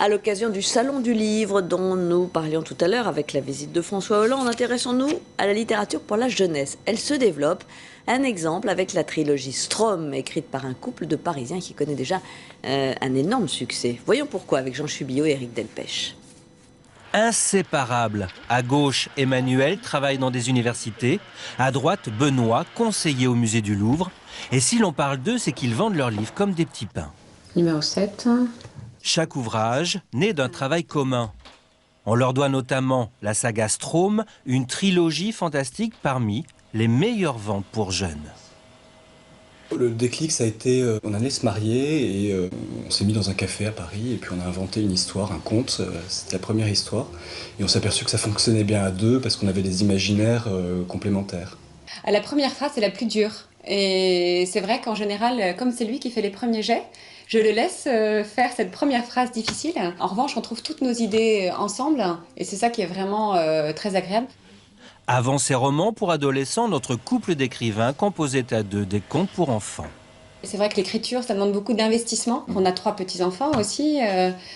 À l'occasion du Salon du Livre dont nous parlions tout à l'heure avec la visite de François Hollande, intéressons-nous à la littérature pour la jeunesse. Elle se développe. Un exemple avec la trilogie Strom, écrite par un couple de Parisiens qui connaît déjà un énorme succès. Voyons pourquoi avec Jean Chubillot et Éric Delpech. Inséparables. À gauche, Emmanuel travaille dans des universités. À droite, Benoît, conseiller au musée du Louvre. Et si l'on parle d'eux, c'est qu'ils vendent leurs livres comme des petits pains. Numéro 7. Chaque ouvrage naît d'un travail commun. On leur doit notamment la saga Strom, une trilogie fantastique parmi les meilleures ventes pour jeunes. Le déclic, ça a été, on allait se marier et on s'est mis dans un café à Paris et puis on a inventé une histoire, un conte, c'était la première histoire. Et on s'est aperçu que ça fonctionnait bien à deux parce qu'on avait des imaginaires complémentaires. La première phrase est la plus dure. Et c'est vrai qu'en général, comme c'est lui qui fait les premiers jets, je le laisse faire cette première phrase difficile. En revanche, on trouve toutes nos idées ensemble et c'est ça qui est vraiment très agréable. Avant ces romans pour adolescents, notre couple d'écrivains composait à deux des contes pour enfants. C'est vrai que l'écriture, ça demande beaucoup d'investissement. On a 3 petits-enfants aussi.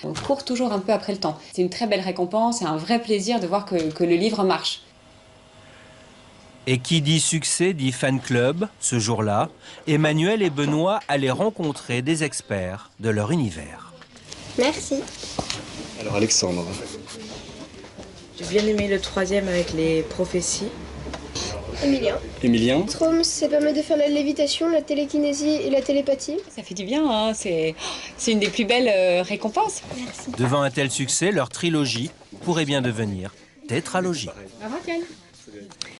On court toujours un peu après le temps. C'est une très belle récompense et un vrai plaisir de voir que le livre marche. Et qui dit succès dit fan club. Ce jour-là, Emmanuel et Benoît allaient rencontrer des experts de leur univers. Merci. Alors Alexandre. J'ai bien aimé le 3e avec les prophéties. Emilien. Emilien. Strom, ça permet de faire la lévitation, la télékinésie et la télépathie. Ça fait du bien, hein. C'est une des plus belles récompenses. Merci. Devant un tel succès, leur trilogie pourrait bien devenir tétralogie. Au revoir, Ken.